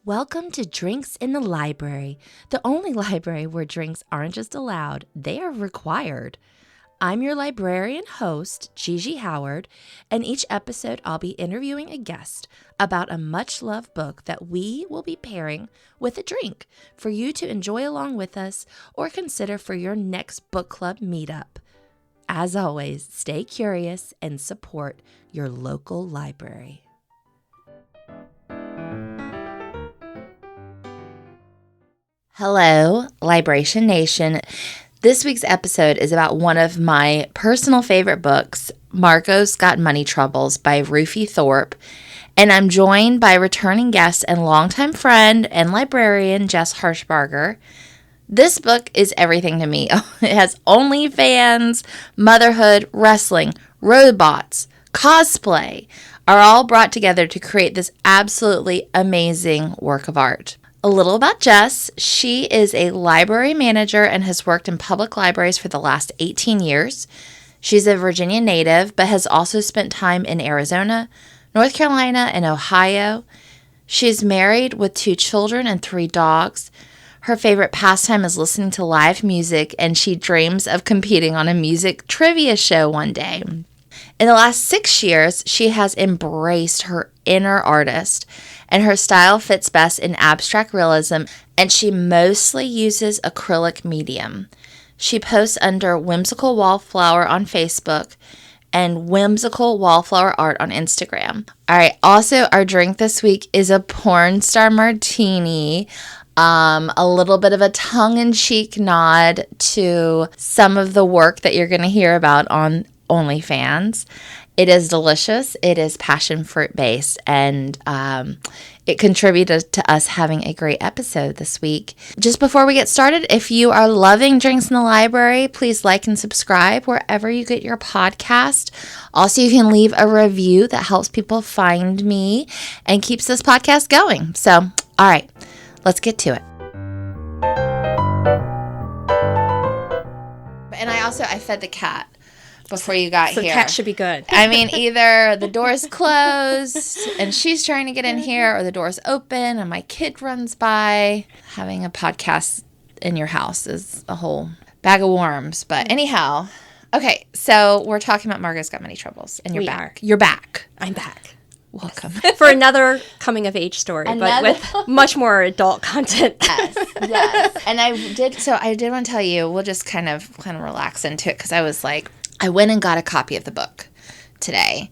Welcome to Drinks in the Library, the only library where drinks aren't just allowed, they are required. I'm your librarian host, Gigi Howard, and each episode I'll be interviewing a guest about a much-loved book that we will be pairing with a drink for you to enjoy along with us or consider for your next book club meetup. As always, stay curious and support your local library. Hello, Libration Nation. This week's episode is about one of my personal favorite books, Margo's Got Money Troubles by Rufi Thorpe, and I'm joined by returning guest and longtime friend and librarian Jess Harshbarger. This book is everything to me. It has OnlyFans, motherhood, wrestling, robots, cosplay, are all brought together to create this absolutely amazing work of art. A little about Jess. She is a library manager and has worked in public libraries for the last 18 years. She's a Virginia native, but has also spent time in Arizona, North Carolina, and Ohio. She's married with 2 children and 3 dogs. Her favorite pastime is listening to live music, and she dreams of competing on a music trivia show one day. In the last 6 years, she has embraced her inner artist, and her style fits best in abstract realism, and she mostly uses acrylic medium. She posts under Whimsical Wallflower on Facebook and Whimsical Wallflower Art on Instagram. All right, also our drink this week is a porn star martini. A little bit of a tongue-in-cheek nod to some of the work that you're going to hear about on OnlyFans. It is delicious. It is passion fruit based, and it contributed to us having a great episode this week. Just before we get started, if you are loving Drinks in the Library, please like and subscribe wherever you get your podcast. Also, you can leave a review that helps people find me and keeps this podcast going. So, all right, let's get to it. And I fed the cat before you got here. So the cat should be good. I mean, either the door's closed and she's trying to get in here, or the door's open and my kid runs by. Having a podcast in your house is a whole bag of worms. But anyhow, okay, so we're talking about Margo's Got Money Troubles, and you're back. You're back. I'm back. Welcome. For another coming-of-age story, but with much more adult content. Yes. And I did want to tell you, we'll just kind of relax into it, because I was like, I went and got a copy of the book today.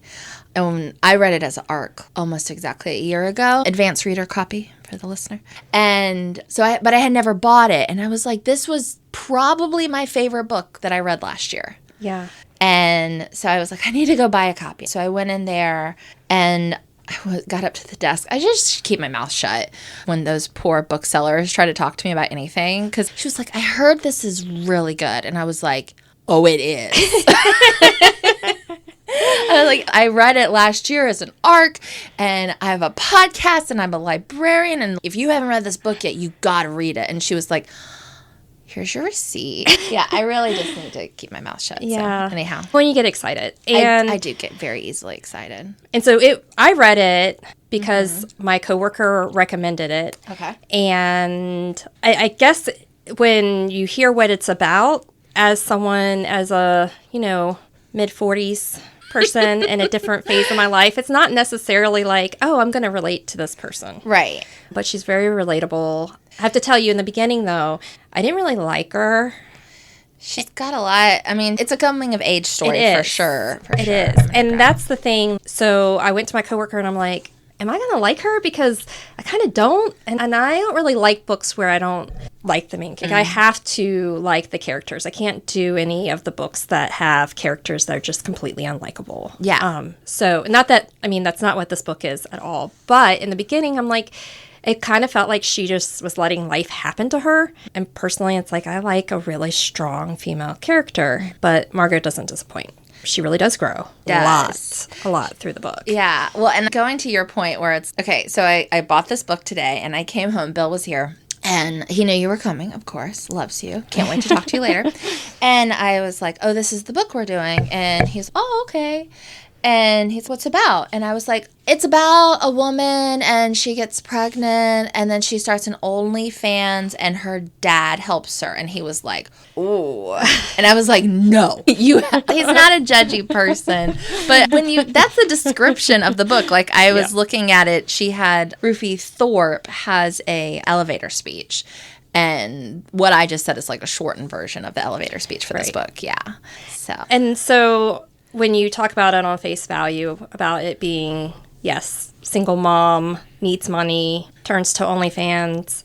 And I read it as an ARC almost exactly a year ago. Advanced reader copy for the listener. And so but I had never bought it. And I was like, this was probably my favorite book that I read last year. Yeah. And so I was like, I need to go buy a copy. So I went in there and I got up to the desk. I just keep my mouth shut when those poor booksellers try to talk to me about anything. Because she was like, I heard this is really good. And I was like, oh, it is. I was like, I read it last year as an ARC, and I have a podcast, and I'm a librarian, and if you haven't read this book yet, you gotta read it. And she was like, here's your receipt. Yeah, I really just need to keep my mouth shut. Yeah. So, anyhow. When you get excited. And I do get very easily excited. And so I read it because my coworker recommended it. Okay. And I guess when you hear what it's about, as a, mid-40s person in a different phase of my life, it's not necessarily like, oh, I'm going to relate to this person. Right. But she's very relatable. I have to tell you, in the beginning, though, I didn't really like her. She's got a lot. I mean, it's a coming-of-age story for sure. It is. And that's the thing. So I went to my coworker, and I'm like, am I going to like her? Because I kind of don't. And I don't really like books where I don't like the main character. I have to like the characters. I can't do any of the books that have characters that are just completely unlikable. Yeah. So not that, that's not what this book is at all. But in the beginning, I'm like, it kind of felt like she just was letting life happen to her. And personally, it's like, I like a really strong female character. But Margo doesn't disappoint. She really does grow a lot through the book. Yeah. Well, and going to your point where it's, okay, so I bought this book today, and I came home. Bill was here, and he knew you were coming, of course. Loves you. Can't wait to talk to you later. And I was like, oh, this is the book we're doing. And he's, oh, okay. And he's, what's about? And I was like, it's about a woman and she gets pregnant and then she starts an OnlyFans and her dad helps her. And he was like, ooh. And I was like, no, he's not a judgy person. But that's the description of the book. Like I was looking at it, Rufi Thorpe has a elevator speech. And what I just said is like a shortened version of the elevator speech for this book. Yeah. So when you talk about it on face value, about it being, yes, single mom, needs money, turns to OnlyFans,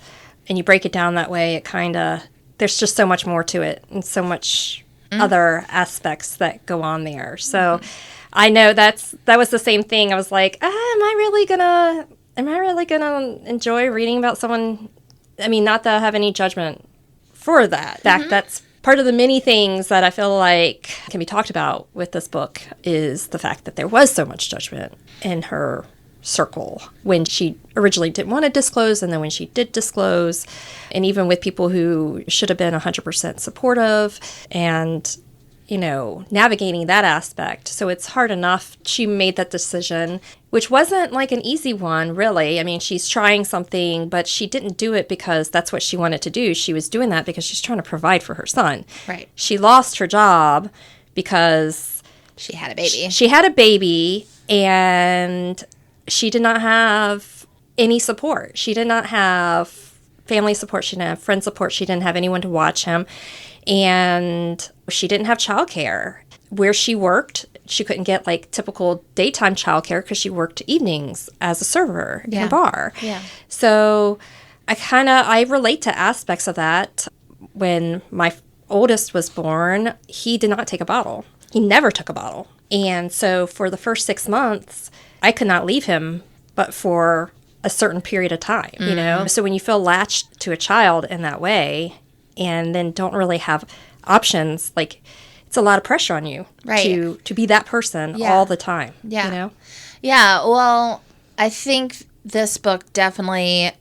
and you break it down that way, it kind of, there's just so much more to it and so much other aspects that go on there. So I know that was the same thing. I was like, am I really gonna enjoy reading about someone? I mean, not that I have any judgment for that. In fact, that's part of the many things that I feel like can be talked about with this book is the fact that there was so much judgment in her circle when she originally didn't want to disclose and then when she did disclose, and even with people who should have been 100% supportive and, navigating that aspect. So it's hard enough. She made that decision, which wasn't like an easy one, really. I mean, she's trying something, but she didn't do it because that's what she wanted to do. She was doing that because she's trying to provide for her son. Right. She lost her job because she had a baby. She had a baby and she did not have any support. She did not have family support. She didn't have friend support. She didn't have anyone to watch him. And she didn't have childcare. Where she worked, she couldn't get like typical daytime childcare because she worked evenings as a server in a bar. Yeah. So I relate to aspects of that. When my oldest was born, he did not take a bottle. He never took a bottle. And so for the first 6 months, I could not leave him but for a certain period of time, So when you feel latched to a child in that way and then don't really have options, like it's a lot of pressure on you to be that person all the time, Yeah, well, I think this book definitely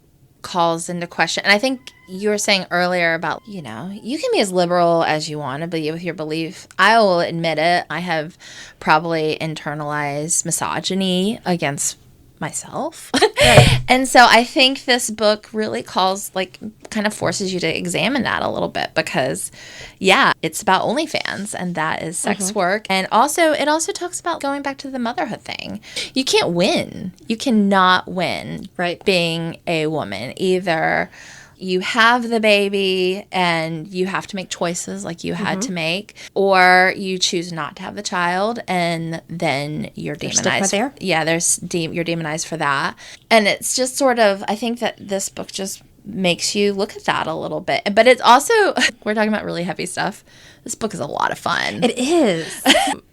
calls into question. And I think you were saying earlier about, you can be as liberal as you want to be with your belief. I will admit it. I have probably internalized misogyny against myself. Right. And so I think this book really kind of forces you to examine that a little bit because, it's about OnlyFans and that is sex work. And also, it also talks about going back to the motherhood thing. You can't win. You cannot win being a woman. Either you have the baby and you have to make choices like you had to make, or you choose not to have the child and then you're demonized. You're demonized for that. And it's just sort of, I think that this book just makes you look at that a little bit. But it's also, we're talking about really heavy stuff. This book is a lot of fun. It is.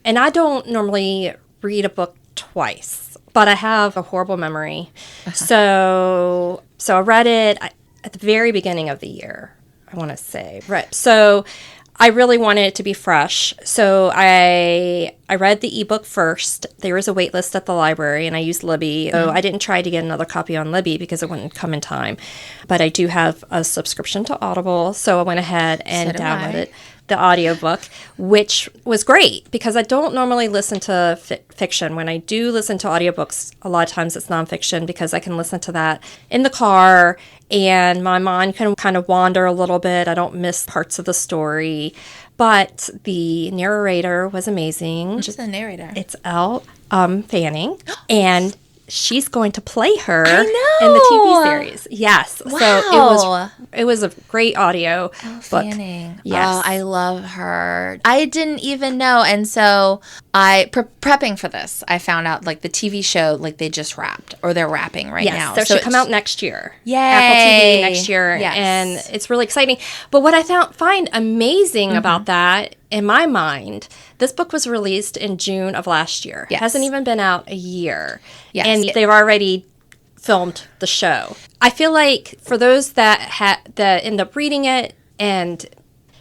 And I don't normally read a book twice, but I have a horrible memory. So I read it at the very beginning of the year, I want to say. Right. So I really wanted it to be fresh. So I read the ebook first. There was a wait list at the library, and I used Libby. So I didn't try to get another copy on Libby because it wouldn't come in time. But I do have a subscription to Audible, so I went ahead and downloaded the audiobook, which was great because I don't normally listen to fiction. When I do listen to audiobooks, a lot of times it's nonfiction because I can listen to that in the car and my mind can kind of wander a little bit. I don't miss parts of the story. But the narrator was amazing. Which is the narrator? It's Elle Fanning. And she's going to play her in the TV series. Yes. Wow. So it was a great audio book. Fanning. Yes. Oh, I love her. I didn't even know. And so prepping for this, I found out like the TV show, like they just wrapped or they're wrapping right now. So it should come out next year. Yay. Apple TV next year. Yes. And it's really exciting. But what I find amazing about that, in my mind, this book was released in June of last year. Yes. It hasn't even been out a year. Yes. And they've already filmed the show. I feel like for those that end up reading it, and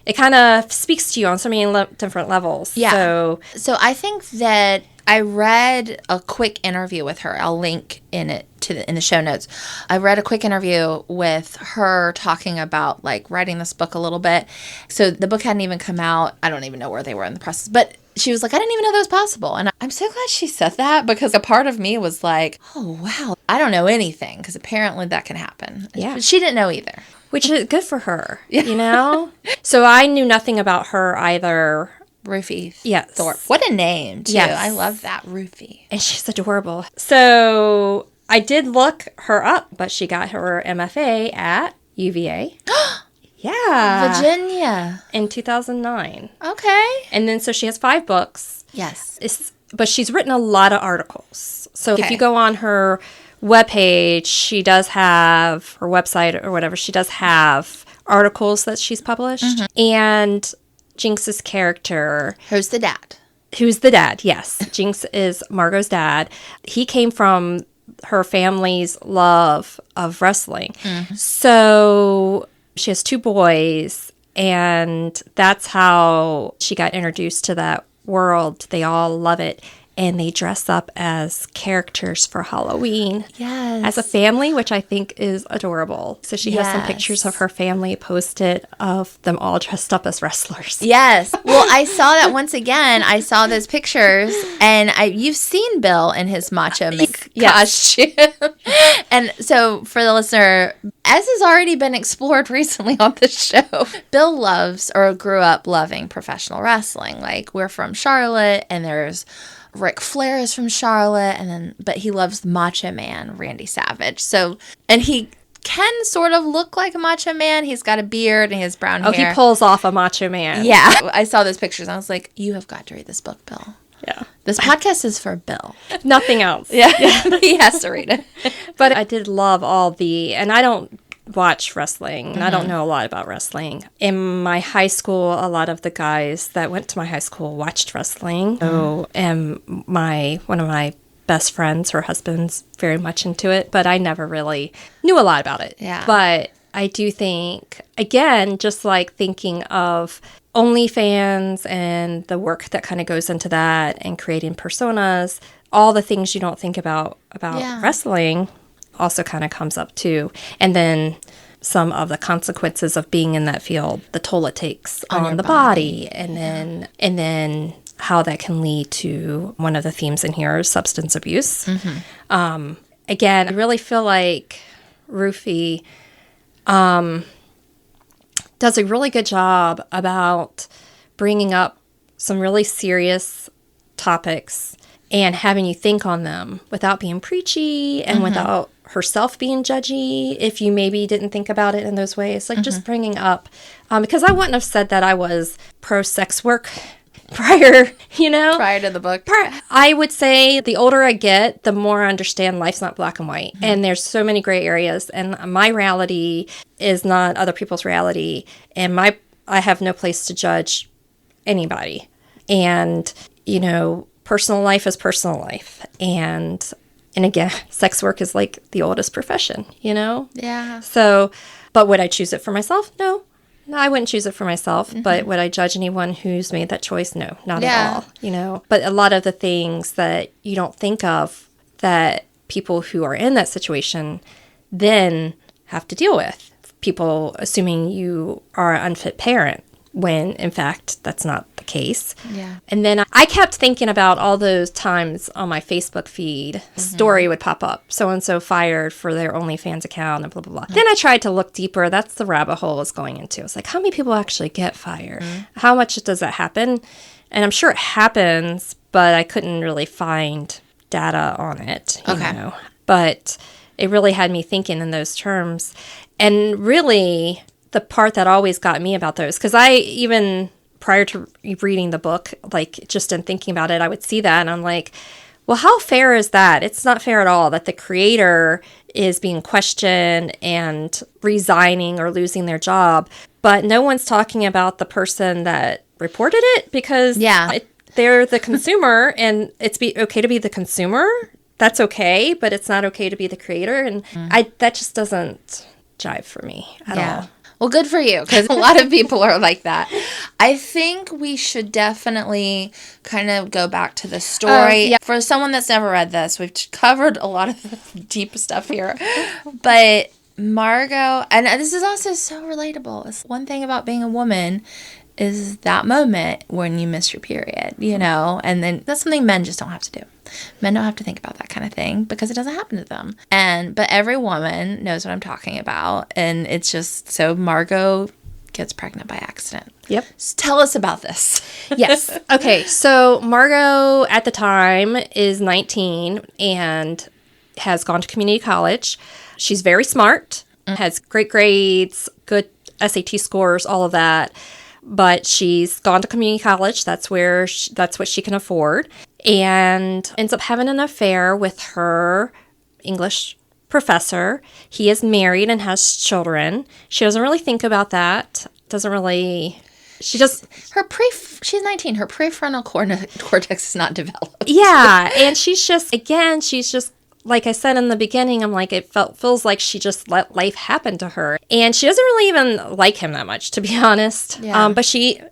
it kind of speaks to you on so many different levels. Yeah. So I think that I read a quick interview with her. I'll link in it in the show notes. I read a quick interview with her talking about like writing this book a little bit. So the book hadn't even come out. I don't even know where they were in the process, but she was like, I didn't even know that was possible. And I'm so glad she said that, because a part of me was like, oh, wow, I don't know anything, because apparently that can happen. Yeah. But she didn't know either. Which is good for her, you know? So I knew nothing about her either. Rufi Yes. Thorpe. What a name, too. Yes. I love that, Rufi. And she's adorable. So I did look her up, but she got her MFA at UVA. Yeah. Virginia. In 2009. Okay. And then so she has 5 books. Yes. But she's written a lot of articles. So Okay. if you go on her webpage, she does have, her website or whatever, she does have articles that she's published. And Jinx's character, Who's the dad? who's the dad, yes. Jinx is Margo's dad. He came from her family's love of wrestling. So she has 2 boys, and that's how she got introduced to that world. They all love it, and they dress up as characters for Halloween. Yes. As a family, which I think is adorable. So she has some Yes. pictures of her family posted of them all dressed up as wrestlers. Yes. Well, I saw that once again. I saw those pictures, and you've seen Bill in his macho costume. And so for the listener, as has already been explored recently on the show, Bill loves or grew up loving professional wrestling. Like, we're from Charlotte, and there's Ric Flair is from Charlotte, but he loves Macho Man, Randy Savage. So, and he can sort of look like a Macho Man. He's got a beard and he has brown hair. Oh, he pulls off a Macho Man. Yeah. I saw those pictures and I was like, you have got to read this book, Bill. Yeah. This podcast is for Bill. Nothing else. Yeah. He has to read it. But I did love and I don't watch wrestling, and I don't know a lot about wrestling. In my high school, a lot of the guys that went to my high school watched wrestling. So, and one of my best friends, her husband's very much into it, but I never really knew a lot about it. Yeah. But I do think, again, just like thinking of OnlyFans and the work that kind of goes into that and creating personas, all the things you don't think about wrestling also kind of comes up too. And then some of the consequences of being in that field, the toll it takes on the body. And then how that can lead to one of the themes in here is substance abuse. Again, I really feel like Rufi does a really good job about bringing up some really serious topics and having you think on them without being preachy and without herself being judgy if you maybe didn't think about it in those ways. Like just bringing up, because I wouldn't have said that I was pro-sex work prior, Prior to the book. I would say the older I get, the more I understand life's not black and white. And there's so many gray areas. And my reality is not other people's reality. And I have no place to judge anybody. And, personal life is personal life. And again, sex work is like the oldest profession, Yeah. So, but would I choose it for myself? No, I wouldn't choose it for myself. But would I judge anyone who's made that choice? No, not at all, But a lot of the things that you don't think of that people who are in that situation then have to deal with. People assuming you are an unfit parent when, in fact, that's not the case. Yeah. And then I kept thinking about all those times on my Facebook feed, a story would pop up, so-and-so fired for their OnlyFans account and blah, blah, blah. Then I tried to look deeper. That's the rabbit hole I was going into. It's like, how many people actually get fired? How much does that happen? And I'm sure it happens, but I couldn't really find data on it, you know. But it really had me thinking in those terms. And really, the part that always got me about those, because I even prior to reading the book, like just in thinking about it, I would see that and I'm like, well, how fair is that? It's not fair at all that the creator is being questioned and resigning or losing their job, but no one's talking about the person that reported it because they're the consumer and it's okay to be the consumer. That's okay, but it's not okay to be the creator. And that just doesn't jive for me at all. Well, good for you, because a lot of people are like that. I think we should definitely kind of go back to the story. Yeah. For someone that's never read this, we've covered a lot of deep stuff here. But Margo, and this is also so relatable. It's one thing about being a woman is that moment when you miss your period, and then that's something men just don't have to do. Men don't have to think about that kind of thing because it doesn't happen to them. But every woman knows what I'm talking about. And it's just, so Margo gets pregnant by accident. Yep. So tell us about this. Yes. Okay. So Margo at the time is 19 and has gone to community college. She's very smart, has great grades, good SAT scores, all of that. But she's gone to community college. That's what she can afford. And ends up having an affair with her English professor. He is married and has children. She doesn't really think about that. She's 19. Her prefrontal cortex is not developed. Yeah. And she's just, like I said in the beginning, I'm like, feels like she just let life happen to her. And she doesn't really even like him that much, to be honest. Yeah.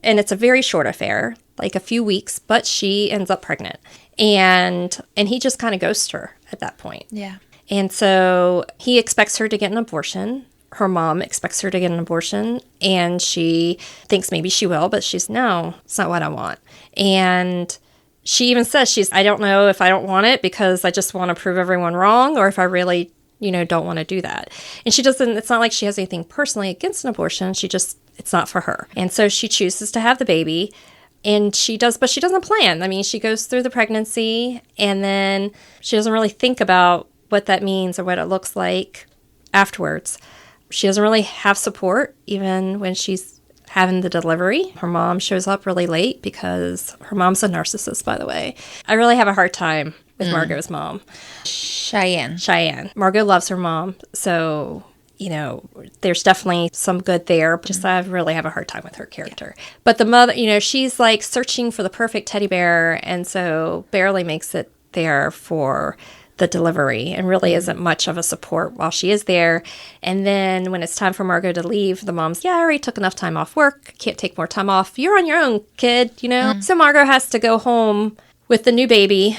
And it's a very short affair, like a few weeks, but she ends up pregnant. And he just kind of ghosts her at that point. Yeah. And so he expects her to get an abortion. Her mom expects her to get an abortion. And she thinks maybe she will, but no, it's not what I want. And she even says, I don't know if I don't want it because I just want to prove everyone wrong, or if I really, don't want to do that. And it's not like she has anything personally against an abortion. It's not for her. And so she chooses to have the baby, and but she doesn't plan. I mean, she goes through the pregnancy, and then she doesn't really think about what that means or what it looks like afterwards. She doesn't really have support, even when she's having the delivery. Her mom shows up really late because her mom's a narcissist, by the way. I really have a hard time with Margo's mom. Cheyenne. Margo loves her mom. So, there's definitely some good there. Just I really have a hard time with her character. Yeah. But the mother, she's like searching for the perfect teddy bear, and so barely makes it there for the delivery, and really isn't much of a support while she is there. And then when it's time for Margo to leave, the mom's, I already took enough time off work. Can't take more time off. You're on your own, kid, So Margo has to go home with the new baby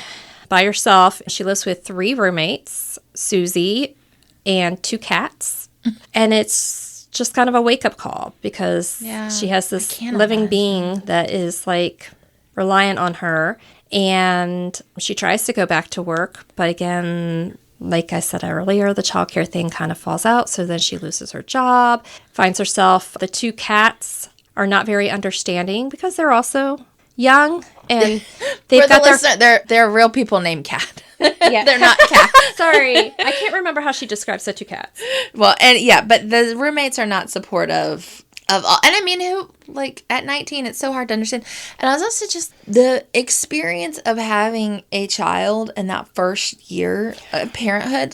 by herself. She lives with 3 roommates, Susie, and 2 cats. And it's just kind of a wake-up call because she has this living being that is like reliant on her. And she tries to go back to work, but again, like I said earlier, the childcare thing kind of falls out. So then she loses her job, finds herself. The 2 cats are not very understanding because they're also young, and they've got they're real people named Cat. Yeah, they're not cats. Sorry, I can't remember how she describes the 2 cats. Well, but the roommates are not supportive of all. And I mean, at 19, it's so hard to understand. And I was also just, the experience of having a child in that first year of parenthood,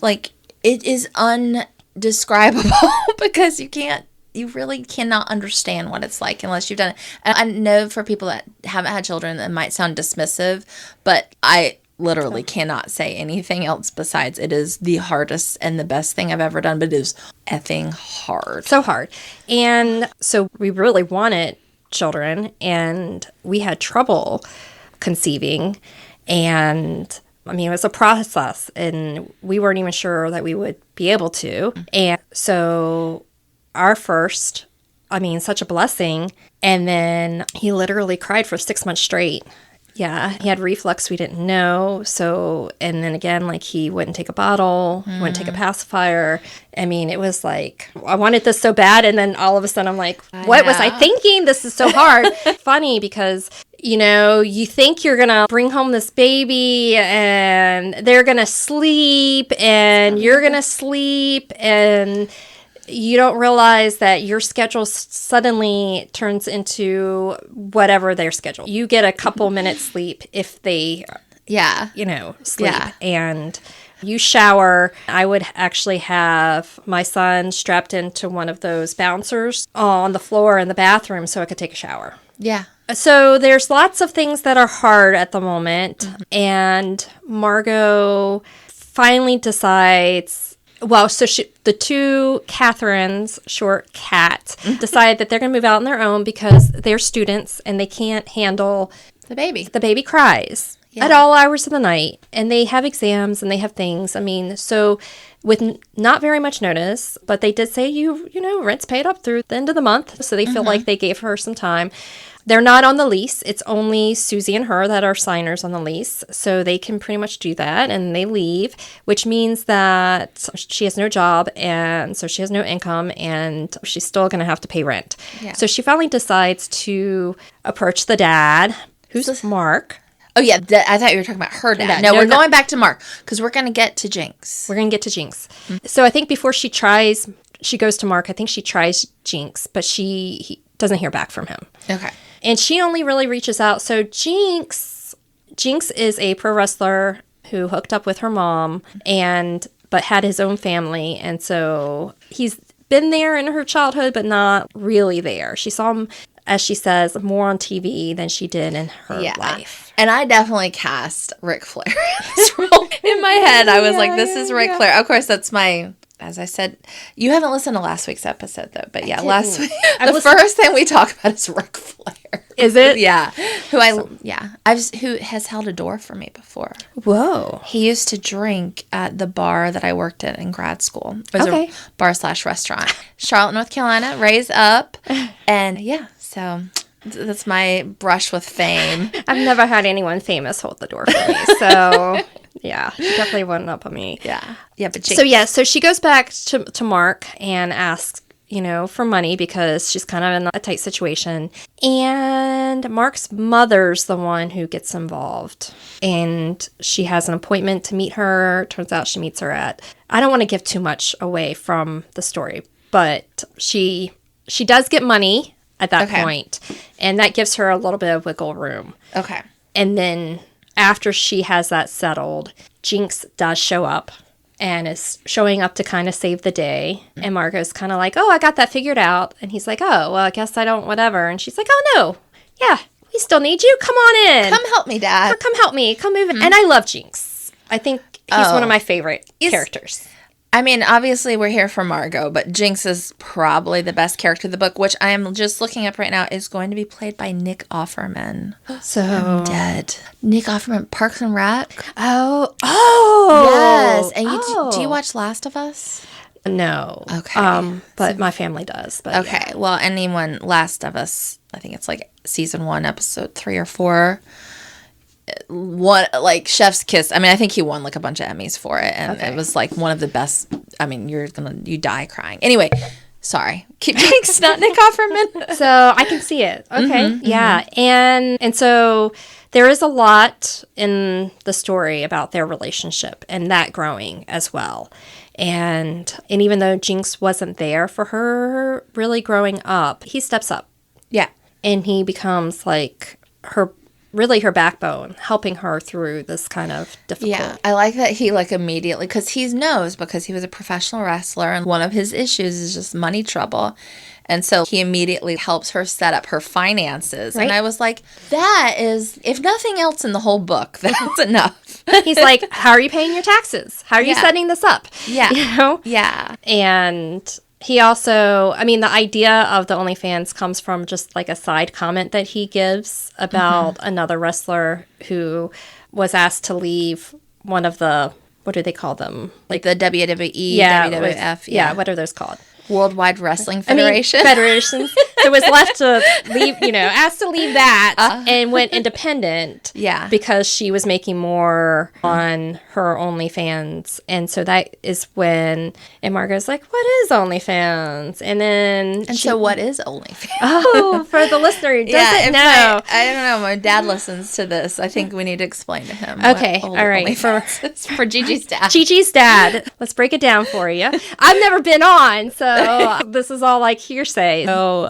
it is undescribable because you really cannot understand what it's like unless you've done it. And I know for people that haven't had children, that might sound dismissive, but I literally cannot say anything else besides it is the hardest and the best thing I've ever done, but it is effing hard. So hard. And so we really wanted children, and we had trouble conceiving. And I mean, it was a process, and we weren't even sure that we would be able to. And so our first, such a blessing. And then he literally cried for 6 months straight. Yeah, he had reflux we didn't know. So, and then again, he wouldn't take a bottle, he wouldn't take a pacifier. I mean, it was like, I wanted this so bad. And then all of a sudden I'm like, what was I thinking? This is so hard. Funny because, you think you're going to bring home this baby and they're going to sleep and you're going to sleep, and you don't realize that your schedule suddenly turns into whatever their schedule. You get a couple minutes sleep if they, sleep. Yeah. And you shower. I would actually have my son strapped into one of those bouncers on the floor in the bathroom so I could take a shower. Yeah. So there's lots of things that are hard at the moment. Mm-hmm. And Margo finally decides, Well, so the two Catherines, short Cat, decide that they're going to move out on their own because they're students and they can't handle The baby. the baby cries at all hours of the night, and they have exams and they have things. I mean, so with not very much notice, but they did say, you know, rent's paid up through the end of the month. So they feel like they gave her some time. They're not on the lease. It's only Susie and her that are signers on the lease. So they can pretty much do that, and they leave, which means that she has no job, and so she has no income, and she's still going to have to pay rent. Yeah. So she finally decides to approach the dad, who's Mark. Oh, yeah. I thought you were talking about her dad. No, we're going back to Mark because we're going to get to Jinx. We're going to get to Jinx. Mm-hmm. So I think before she goes to Mark, I think she tries Jinx, but he doesn't hear back from him. Okay. And she only really reaches out. So Jinx is a pro wrestler who hooked up with her mom but had his own family. And so he's been there in her childhood, but not really there. She saw him, as she says, more on TV than she did in her life. And I definitely cast Ric Flair in this role. In my head, I was like, this is Ric Flair. Of course, that's as I said, you haven't listened to last week's episode, though. But yeah, last week, the first thing we talk about is Ric Flair. Is it? Yeah. Who has held a door for me before. Whoa. He used to drink at the bar that I worked at in grad school. It was a bar/restaurant. Charlotte, North Carolina, raise up. And yeah, so that's my brush with fame. I've never had anyone famous hold the door for me. So yeah, definitely wasn't up on me. Yeah. Yeah, but so she goes back to Mark and asks, for money because she's kind of in a tight situation. And Mark's mother's the one who gets involved. And she has an appointment to meet her. Turns out she meets her I don't want to give too much away from the story, but she does get money at that point. And that gives her a little bit of wiggle room. Okay. And then after she has that settled, Jinx does show up and is showing up to kind of save the day. And Margo's kind of like, oh, I got that figured out. And he's like, oh, well, I guess I don't, whatever. And she's like, oh, no. Yeah, we still need you. Come on in. Come help me, Dad. Come help me. Come move in. And I love Jinx. I think he's one of my favorite characters. I mean, obviously, we're here for Margo, but Jinx is probably the best character of the book, which I am just looking up right now, is going to be played by Nick Offerman. So I'm dead. Nick Offerman, Parks and Rec. Oh. Yes. And do you watch Last of Us? No. Okay. But my family does. But okay. Yeah. Well, anyone, Last of Us, I think it's like season 1, episode 3 or 4. One, like, Chef's Kiss. I mean, I think he won like a bunch of Emmys for it, and it was like one of the best. I mean, you die crying. Anyway, sorry. Keep Jinx, not Nick Offerman. So I can see it. Okay, yeah, and so there is a lot in the story about their relationship and that growing as well. And even though Jinx wasn't there for her really growing up, he steps up. Yeah, and he becomes like her backbone, helping her through this kind of difficult. Yeah, I like that he immediately, because he knows, because he was a professional wrestler, and one of his issues is just money trouble. And so he immediately helps her set up her finances. Right. And I was like, that is, if nothing else in the whole book, that's enough. He's like, how are you paying your taxes? How are you setting this up? Yeah. Yeah. And he also, I mean, the idea of the OnlyFans comes from just like a side comment that he gives about another wrestler who was asked to leave one of the, what do they call them? Like the WWE, WWF. Yeah, what are those called? Worldwide Wrestling Federation. Federations. So was left to leave, asked to leave that and went independent. Yeah. Because she was making more on her OnlyFans. And so that is when, and Margo's like, what is OnlyFans? And so what is OnlyFans? Oh, for the listener who doesn't know. I don't know. My dad listens to this. I think we need to explain to him. Okay. All right. For Gigi's dad. Gigi's dad. Let's break it down for you. I've never been on, so this is all like hearsay. So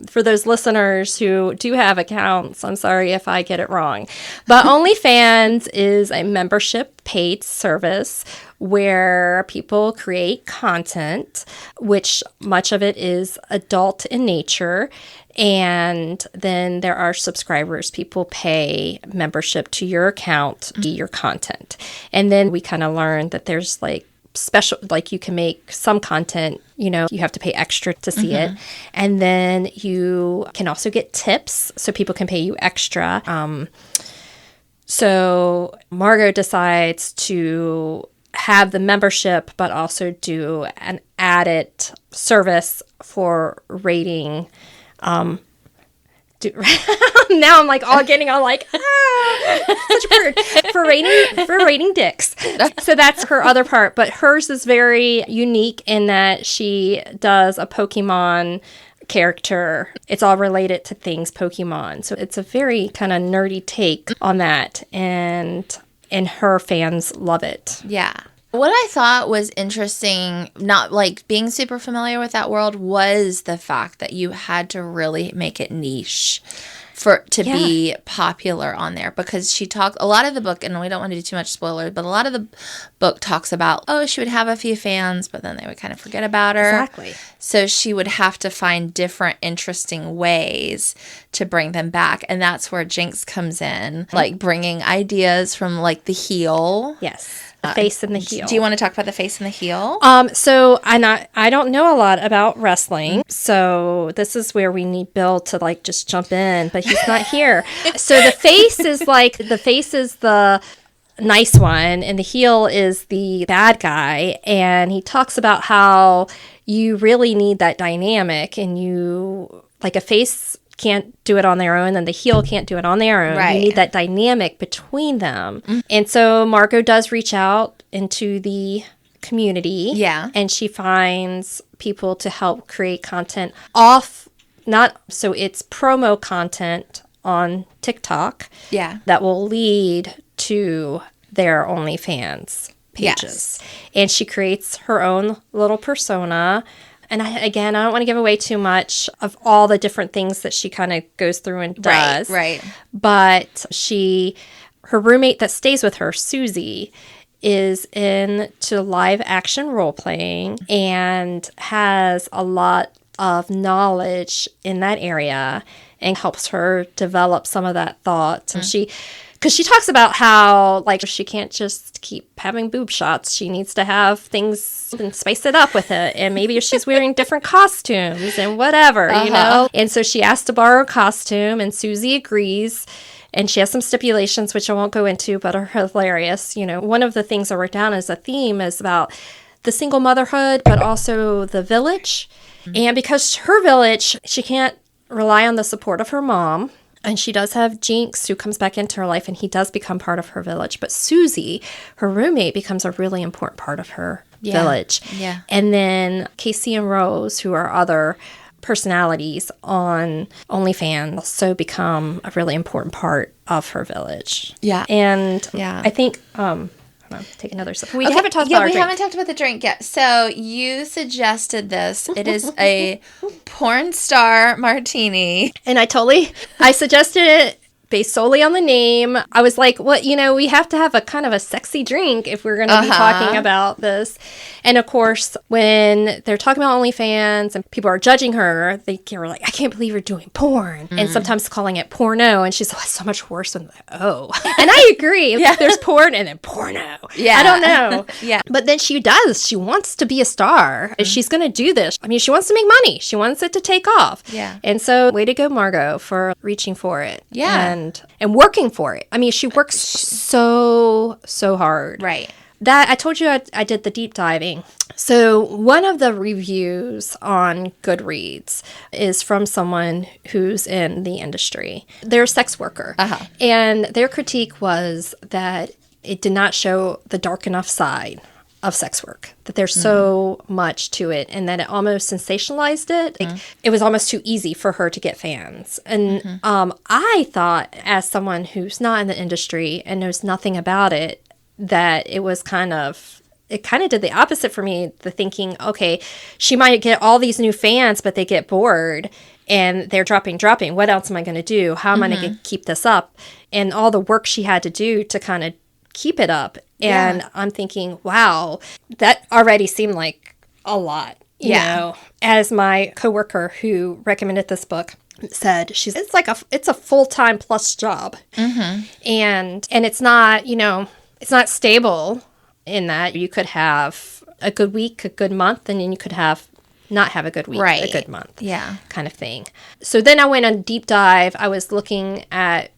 for those listeners who do have accounts, I'm sorry if I get it wrong. But OnlyFans is a membership paid service where people create content, which much of it is adult in nature. And then there are subscribers. People pay membership to your account to see your content. And then we kind of learned that there's like special, like you can make some content, you know, you have to pay extra to see it. And then you can also get tips, so people can pay you extra. So Margo decides to have the membership, but also do an added service for rating. Now I'm like all getting all like, such a bird for rating dicks. So that's her other part, but hers is very unique in that she does a Pokemon character. It's all related to things Pokemon. So it's a very kind of nerdy take on that, and her fans love it. Yeah. What I thought was interesting, not like being super familiar with that world, was the fact that you had to really make it niche to be popular on there, because she talked a lot of the book, and we don't want to do too much spoilers, but a lot of the book talks about, she would have a few fans, but then they would kind of forget about her. Exactly. So she would have to find different interesting ways to bring them back, and that's where Jinx comes in, like bringing ideas from like the heel. Yes. The face and the heel. Do you want to talk about the face and the heel? So I don't know a lot about wrestling, so this is where we need Bill to like just jump in, but he's not here. So the face is the nice one, and the heel is the bad guy, and he talks about how you really need that dynamic, and you like a face can't do it on their own, and the heel can't do it on their own. Right. You need that dynamic between them. And so Margo does reach out into the community. Yeah. And she finds people to help create content so it's promo content on TikTok. Yeah. That will lead to their OnlyFans pages. Yes. And she creates her own little persona. And I don't want to give away too much of all the different things that she kind of goes through and does. Right. But her roommate that stays with her, Susie, is into live action role playing and has a lot of knowledge in that area and helps her develop some of that thought. And because she talks about how, like, she can't just keep having boob shots. She needs to have things and spice it up with it. And maybe if she's wearing different costumes and whatever, you know? And so she asked to borrow a costume, and Susie agrees. And she has some stipulations, which I won't go into, but are hilarious. You know, one of the things I wrote down as a theme is about the single motherhood, but also the village. And because her village, she can't rely on the support of her mom. And she does have Jinx, who comes back into her life, and he does become part of her village. But Susie, her roommate, becomes a really important part of her village. Yeah. And then Casey and Rose, who are other personalities on OnlyFans, also become a really important part of her village. Yeah. And I think... hold on, take another sip. We haven't talked about the drink yet. So you suggested this. It is a porn star martini. And I suggested it based solely on the name. I was like, well, you know, we have to have a kind of a sexy drink if we're going to be talking about this. And of course, when they're talking about OnlyFans and people are judging her, they're like, I can't believe you're doing porn. And sometimes calling it porno. And she's like, it's so much worse than And I agree. Yeah. There's porn and then porno. Yeah. I don't know. Yeah. But then she does. She wants to be a star. She's going to do this. I mean, she wants to make money. She wants it to take off. Yeah. And so way to go, Margo, for reaching for it. Yeah. And working for it. I mean, she works so hard. Right. That I told you I did the deep diving. So one of the reviews on Goodreads is from someone who's in the industry. They're a sex worker. And their critique was that it did not show the dark enough side of sex work, that there's so much to it, and that it almost sensationalized it. Like, it was almost too easy for her to get fans. And I thought, as someone who's not in the industry and knows nothing about it, that it kind of did the opposite for me. The thinking, okay, she might get all these new fans, but they get bored and they're dropping. What else am I going to do? How am I going to keep this up? And all the work she had to do to kind of keep it up. And I'm thinking, wow, that already seemed like a lot. You know, as my coworker who recommended this book said, it's a full-time plus job. And it's not, you know, it's not stable in that you could have a good week, a good month, and then you could not have a good week, Right. a good month. Yeah. Kind of thing. So then I went on a deep dive. I was looking at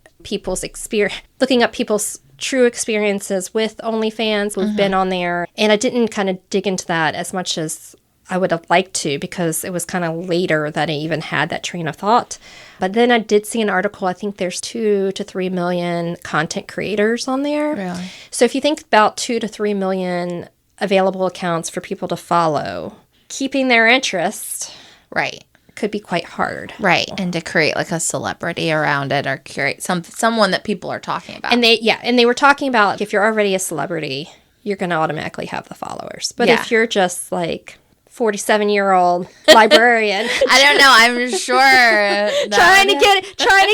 looking up people's true experiences with OnlyFans who've been on there. And I didn't kind of dig into that as much as I would have liked to, because it was kind of later that I even had that train of thought. But then I did see an article. I think there's 2 to 3 million content creators on there. Really? So if you think about 2 to 3 million available accounts for people to follow, keeping their interest Right. could be quite hard. Right. And to create like a celebrity around it, or create someone that people are talking about. And they were talking about, if you're already a celebrity, you're going to automatically have the followers. But Yeah. if you're just like 47-year-old librarian, I don't know. I'm sure trying to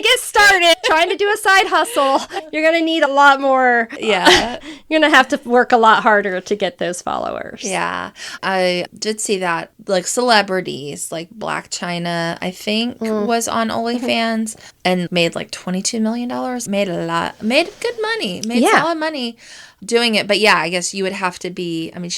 get started, trying to do a side hustle, you're going to need a lot more. Yeah. You're going to have to work a lot harder to get those followers. Yeah. I did see that, like, celebrities, like Black China, I think, was on OnlyFans and made like $22 million. Made good money. Made solid money doing it. But yeah, I guess you would have to be, I mean,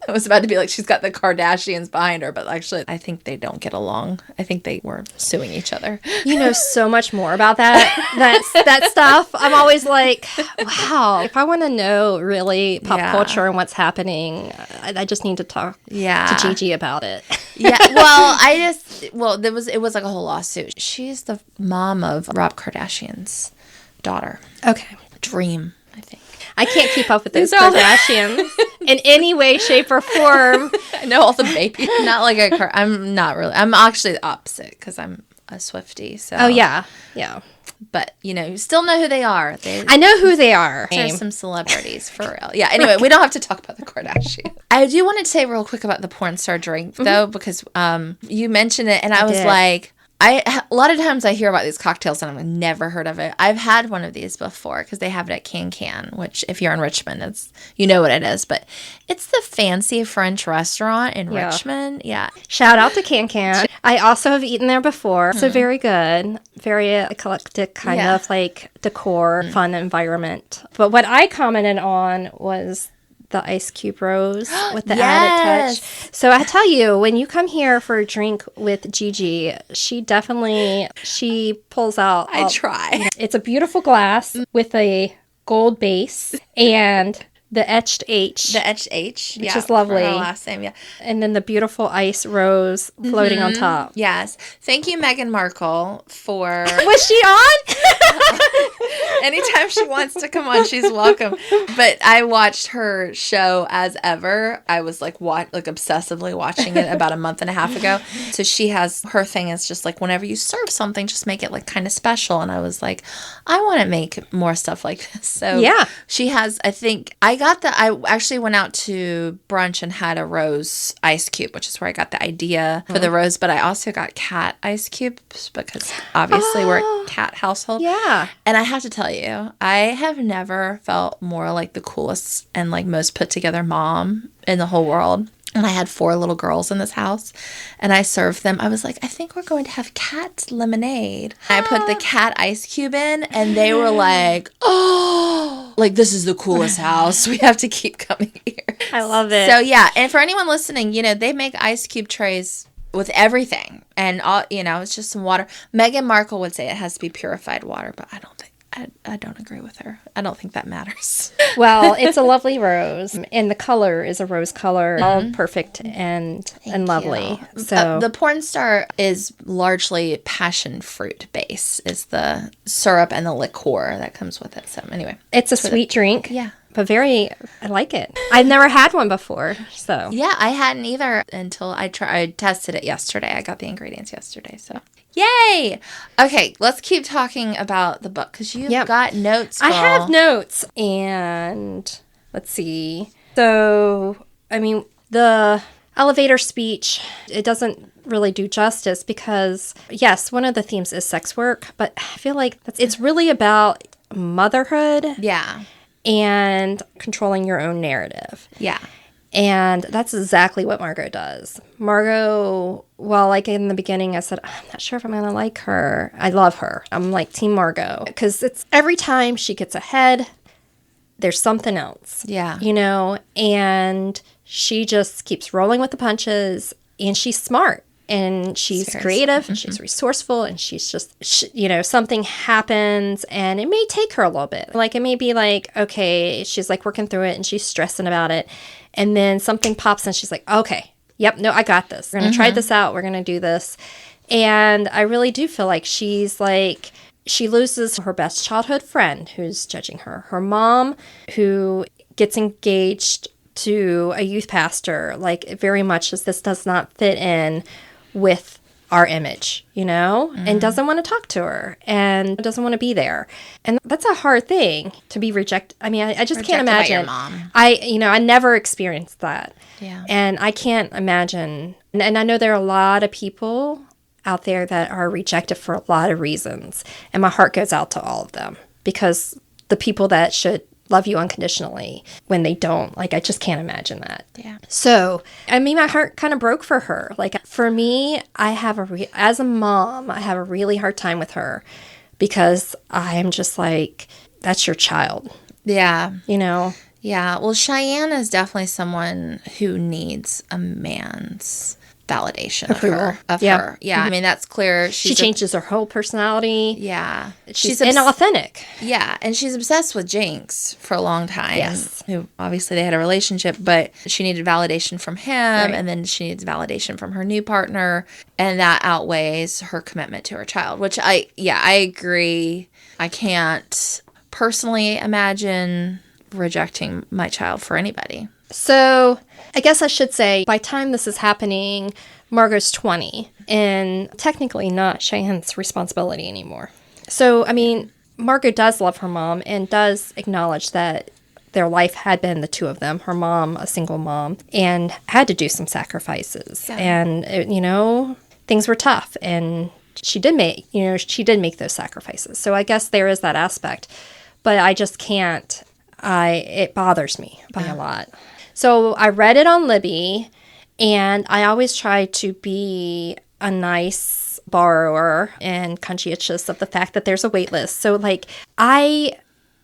I was about to be like, she's got the Kardashians behind her, but actually, I think they don't get along. I think they were suing each other. You know so much more about that stuff. I'm always like, wow, if I want to know really pop culture and what's happening, I just need to talk to Gigi about it. Yeah, well, it was like a whole lawsuit. She's the mom of Rob Kardashian's daughter. Okay. Dream, I think. I can't keep up with those Kardashians in any way, shape, or form. I know all the babies. Not like I'm not really. I'm actually the opposite, because I'm a Swiftie. So. Oh, yeah. But, you still know who they are. I know who they are. There's some celebrities, for real. Yeah, anyway, we don't have to talk about the Kardashians. I do want to say real quick about the porn star drink, though, because you mentioned it, and I was like, a lot of times I hear about these cocktails and I've never heard of it. I've had one of these before, because they have it at Can, which if you're in Richmond, you know what it is. But it's the fancy French restaurant in Richmond. Yeah. Shout out to Can. I also have eaten there before. So very good. Very eclectic kind of like decor, fun environment. But what I commented on was the ice cube rose with the added touch. So I tell you, when you come here for a drink with Gigi, she pulls out. I try. It's a beautiful glass with a gold base and the etched H. Which is lovely. Her last name, yeah. And then the beautiful ice rose floating on top. Yes. Thank you, Meghan Markle, for... Was she on? Anytime she wants to come on, she's welcome. But I watched her show As Ever. I was like obsessively watching it about a month and a half ago. So her thing is just like, whenever you serve something, just make it like kind of special. And I was like, I want to make more stuff like this. So she has, I actually went out to brunch and had a rose ice cube, which is where I got the idea for the rose. But I also got cat ice cubes, because obviously we're a cat household. Yeah. And I have to tell you, I have never felt more like the coolest and like most put together mom in the whole world. And I had 4 little girls in this house, and I served them. I was like, I think we're going to have cat lemonade. I put the cat ice cube in, and they were like, oh, like, this is the coolest house. We have to keep coming here. I love it. So, yeah. And for anyone listening, they make ice cube trays with everything. And, it's just some water. Meghan Markle would say it has to be purified water, but I don't agree with her. I don't think that matters. Well, it's a lovely rose, and the color is a rose color, all perfect and lovely. So the porn star is largely passion fruit base, is the syrup and the liqueur that comes with it. So anyway, it's a sweet drink. Yeah. But I like it. I've never had one before, so. Yeah, I hadn't either until I tested it yesterday. I got the ingredients yesterday, so. Yay! Okay, let's keep talking about the book, because you've got notes, girl. I have notes, and let's see. So, I mean, the elevator speech, it doesn't really do justice, because, yes, one of the themes is sex work, but I feel like it's really about motherhood. Yeah. And controlling your own narrative. Yeah. And that's exactly what Margo does. Margo, well, like in the beginning, I said, I'm not sure if I'm going to like her. I love her. I'm like Team Margo. Because it's every time she gets ahead, there's something else. Yeah. And she just keeps rolling with the punches, and she's smart. And she's creative, and she's resourceful, and she's just, something happens, and it may take her a little bit. Like, it may be like, okay, she's like working through it, and she's stressing about it. And then something pops, and she's like, okay, yep, no, I got this. We're going to try this out. We're going to do this. And I really do feel like she's like, she loses her best childhood friend who's judging her. Her mom, who gets engaged to a youth pastor, like, very much as this does not fit in with our image, and doesn't want to talk to her and doesn't want to be there. And that's a hard thing to be rejected. I mean, I just can't imagine. By your mom. I never experienced that. Yeah. And I can't imagine. And I know there are a lot of people out there that are rejected for a lot of reasons. And my heart goes out to all of them, because the people that should love you unconditionally, when they don't, like, I just can't imagine that. Yeah. So, I mean, my heart kind of broke for her. Like, for me, as a mom, I have a really hard time with her, because I'm just like, that's your child. Yeah. Yeah. Well, Cheyenne is definitely someone who needs a man's validation Approval. of her. Yeah. I mean, that's clear. She changes her whole personality. Yeah. She's inauthentic. Yeah. And she's obsessed with Jinx for a long time. Yes. Who obviously they had a relationship, but she needed validation from him. Right. And then she needs validation from her new partner. And that outweighs her commitment to her child, which I agree. I can't personally imagine rejecting my child for anybody. So I guess I should say, by the time this is happening, Margo's 20, and technically not Cheyenne's responsibility anymore. So, I mean, Margo does love her mom and does acknowledge that their life had been the two of them, her mom, a single mom, and had to do some sacrifices. Yeah. And, things were tough, and she did make those sacrifices. So I guess there is that aspect, but I just can't, it bothers me by a lot. So I read it on Libby, and I always try to be a nice borrower and conscientious of the fact that there's a wait list. So, like,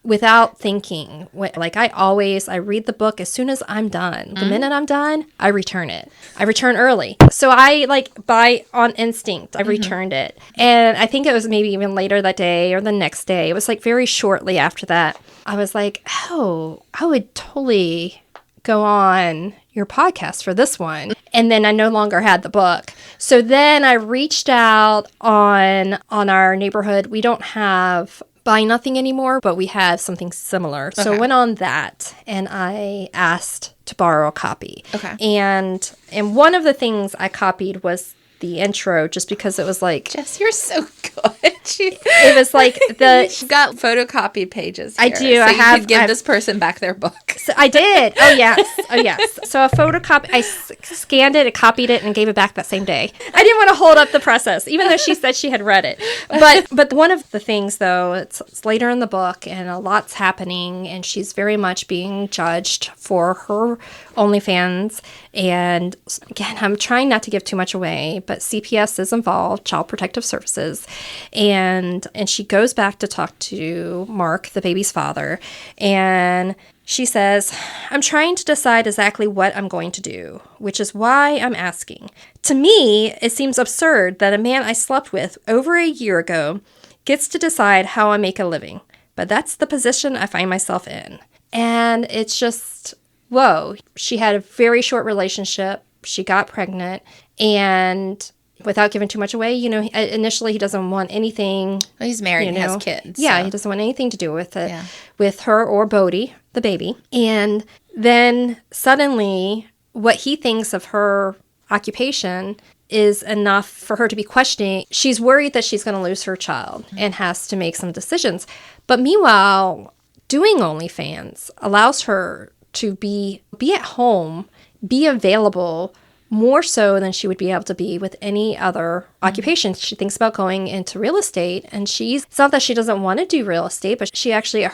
without thinking, I read the book as soon as I'm done. The minute I'm done, I return it. I return early. So I, buy on instinct. I returned it. And I think it was maybe even later that day or the next day. It was, very shortly after that. I was like, oh, I would totally go on your podcast for this one. And then I no longer had the book. So then I reached out on our neighborhood. We don't have Buy Nothing anymore, but we have something similar. Okay. So I went on that, and I asked to borrow a copy. Okay. And one of the things I copied was the intro, just because it was like, Jess, you're so good. It was like you've got photocopied pages here, I do. So I could give this person back their book. So I did. Oh yes. So a photocopy. I scanned it, I copied it, and gave it back that same day. I didn't want to hold up the process, even though she said she had read it. But one of the things, though, it's later in the book, and a lot's happening, and she's very much being judged for her OnlyFans. And again, I'm trying not to give too much away, but CPS is involved, Child Protective Services, and she goes back to talk to Mark, the baby's father, and she says, I'm trying to decide exactly what I'm going to do, which is why I'm asking. To me, it seems absurd that a man I slept with over a year ago gets to decide how I make a living, but that's the position I find myself in. And it's just, whoa. She had a very short relationship. She got pregnant, and without giving too much away, initially he doesn't want anything. Well, he's married and has kids. Yeah, so. He doesn't want anything to do with it, with her or Bodhi, the baby. And then suddenly what he thinks of her occupation is enough for her to be questioning. She's worried that she's going to lose her child and has to make some decisions. But meanwhile, doing OnlyFans allows her to be at home, be available more so than she would be able to be with any other occupation. She thinks about going into real estate, and it's not that she doesn't want to do real estate, but she actually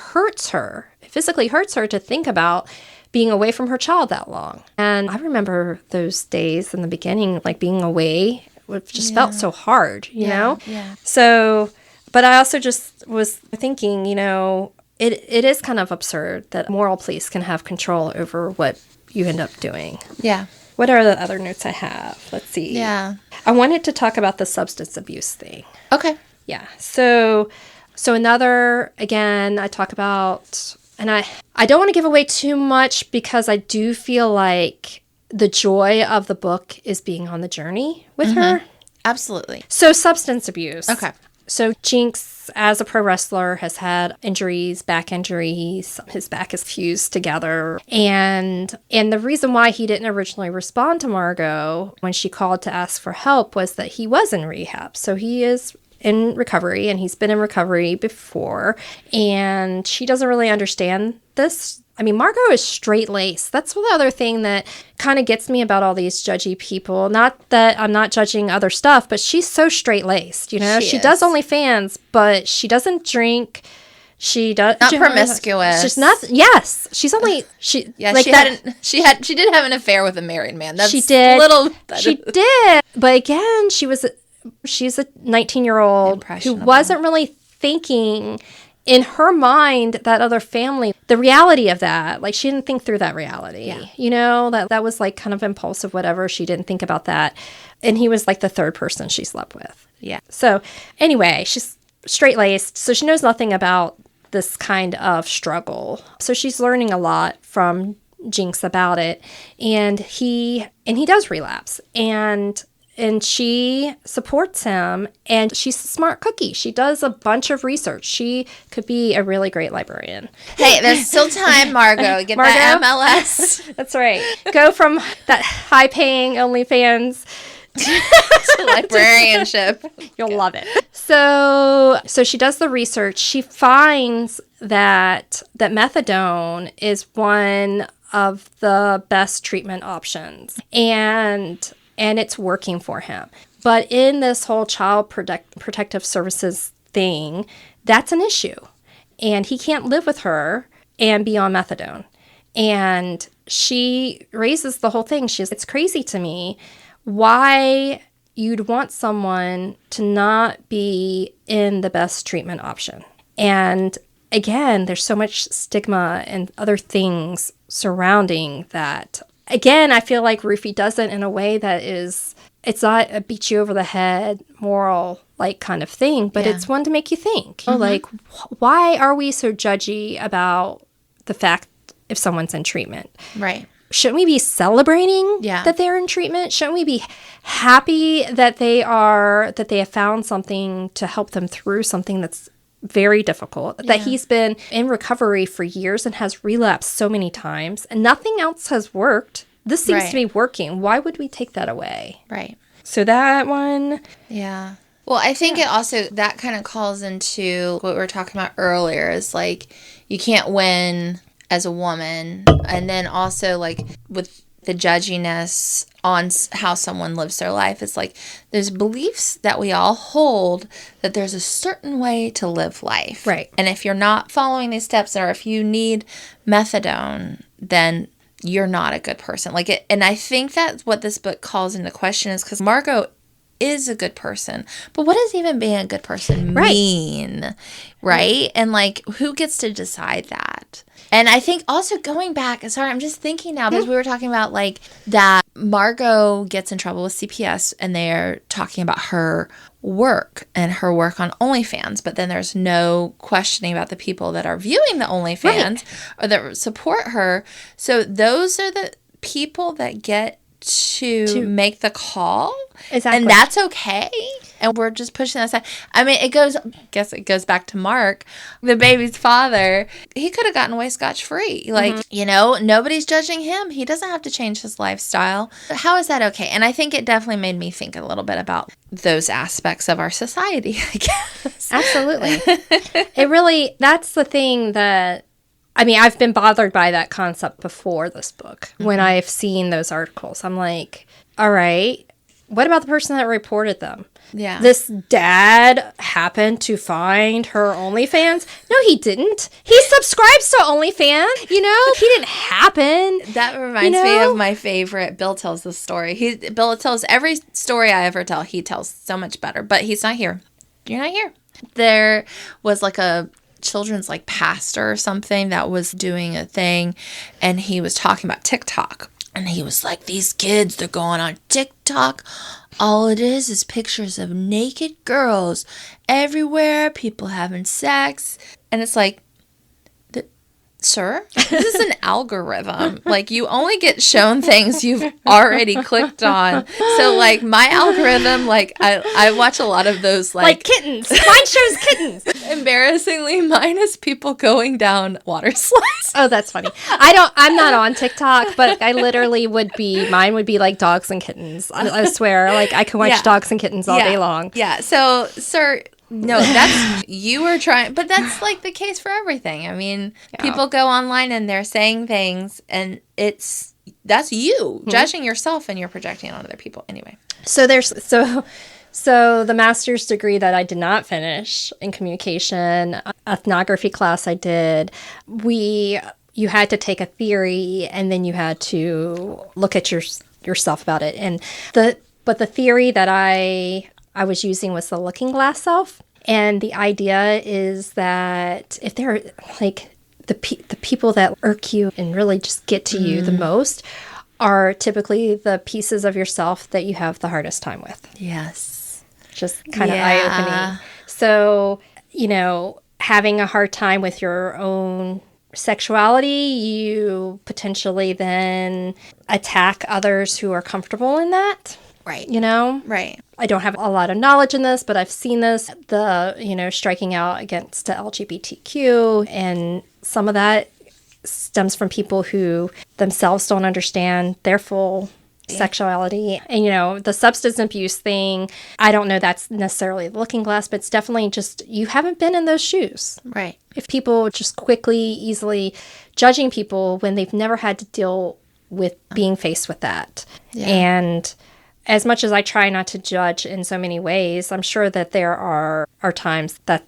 physically hurts her to think about being away from her child that long. And I remember those days in the beginning, being away, it just felt so hard, you know? Yeah. So, but I also just was thinking, it is kind of absurd that moral police can have control over what you end up doing. Yeah. What are the other notes I have? Let's see. Yeah. I wanted to talk about the substance abuse thing. Okay. Yeah. So another, again, I talk about, and I don't want to give away too much because I do feel like the joy of the book is being on the journey with her. Absolutely. So substance abuse. Okay. So Jinx, as a pro wrestler, has had injuries, back injuries. His back is fused together. And the reason why he didn't originally respond to Margo when she called to ask for help was that he was in rehab. So he is in recovery, and he's been in recovery before. And she doesn't really understand this. I mean, Margo is straight-laced. That's the other thing that kind of gets me about all these judgy people. Not that I'm not judging other stuff, but she's so straight-laced, you know? She does OnlyFans, but she doesn't drink. She does not promiscuous. She's not. Yes, she's only like she did have an affair with a married man. That's she did. She did, but again, she's a 19-year-old who wasn't really thinking in her mind that other family, the reality of that, like she didn't think through that reality. Yeah. You know, that was like kind of impulsive, whatever. She didn't think about that. And he was like the third person she slept with. Yeah. So anyway, she's straight-laced, so she knows nothing about this kind of struggle. So she's learning a lot from Jinx about it. And he does relapse. And she supports him, and she's a smart cookie. She does a bunch of research. She could be a really great librarian. Hey, there's still time, Margo. Get that MLS. That's right. Go from that high-paying OnlyFans to librarianship. You'll love it. So she does the research. She finds that methadone is one of the best treatment options. And it's working for him. But in this whole child protective services thing, that's an issue. And he can't live with her and be on methadone. And she raises the whole thing. It's crazy to me why you'd want someone to not be in the best treatment option. And again, there's so much stigma and other things surrounding that. Again, I feel like Rufi does it in a way that it's not a beat you over the head, moral, like kind of thing, but it's one to make you think. Like, why are we so judgy about the fact if someone's in treatment? Right. Shouldn't we be celebrating that they're in treatment? Shouldn't we be happy that they have found something to help them through something that's very difficult, that he's been in recovery for years and has relapsed so many times and nothing else has worked. This seems to be working. Why would we take that away? Right. So that one. Yeah. Well, I think it also, that kind of calls into what we were talking about earlier, is like you can't win as a woman. And then also like with the judginess on how someone lives their life. It's like there's beliefs that we all hold that there's a certain way to live life. Right. And if you're not following these steps, or if you need methadone, then you're not a good person. And I think that's what this book calls into question, is because Margo is a good person. But what does even being a good person mean? Right? And like, who gets to decide that? And I think also going back, sorry, I'm just thinking now, because we were talking about like that Margo gets in trouble with CPS and they're talking about her work and her work on OnlyFans. But then there's no questioning about the people that are viewing the OnlyFans or that support her. So those are the people that get to make the call. Exactly. And that's okay. And we're just pushing that aside. I mean, it goes back to Mark, the baby's father. He could have gotten away scotch-free. Like, you know, nobody's judging him. He doesn't have to change his lifestyle. How is that okay? And I think it definitely made me think a little bit about those aspects of our society, I guess. Absolutely. That's the thing that, I mean, I've been bothered by that concept before this book. When I've seen those articles, I'm like, all right, what about the person that reported them? Yeah. This dad happened to find her OnlyFans. No, he didn't. He subscribes to OnlyFans. You know, he didn't happen. That reminds me of my favorite. Bill tells this story. Bill tells every story I ever tell. He tells so much better, but he's not here. You're not here. There was like a children's like pastor or something that was doing a thing, and he was talking about TikTok. And he was like, these kids, they're going on TikTok. All it is pictures of naked girls everywhere, people having sex. And it's like, sir, this is an algorithm. Like, you only get shown things you've already clicked on. So, like, my algorithm, like, I watch a lot of those, like kittens. Mine shows kittens. Embarrassingly, mine is people going down water slides. Oh, that's funny. I'm not on TikTok, but I literally mine would be like dogs and kittens. I swear, like, I can watch dogs and kittens all day long. Yeah. So, sir, no, that's, you were trying, but that's like the case for everything. I mean, people go online and they're saying things, and that's you judging yourself, and you're projecting on other people. Anyway. So the master's degree that I did not finish in communication, ethnography class I did, you had to take a theory, and then you had to look at yourself about it. And the theory that I was using was the looking glass self. And the idea is that if they're like the people that irk you and really just get to you the most are typically the pieces of yourself that you have the hardest time with. Yes. Just kind of eye-opening. So, having a hard time with your own sexuality, you potentially then attack others who are comfortable in that. Right. Right. I don't have a lot of knowledge in this, but I've seen this, striking out against the LGBTQ, and some of that stems from people who themselves don't understand their full sexuality. And, the substance abuse thing, I don't know that's necessarily the looking glass, but it's definitely just, you haven't been in those shoes. Right. If people just easily judging people when they've never had to deal with being faced with that. Yeah. And as much as I try not to judge in so many ways, I'm sure that there are times that,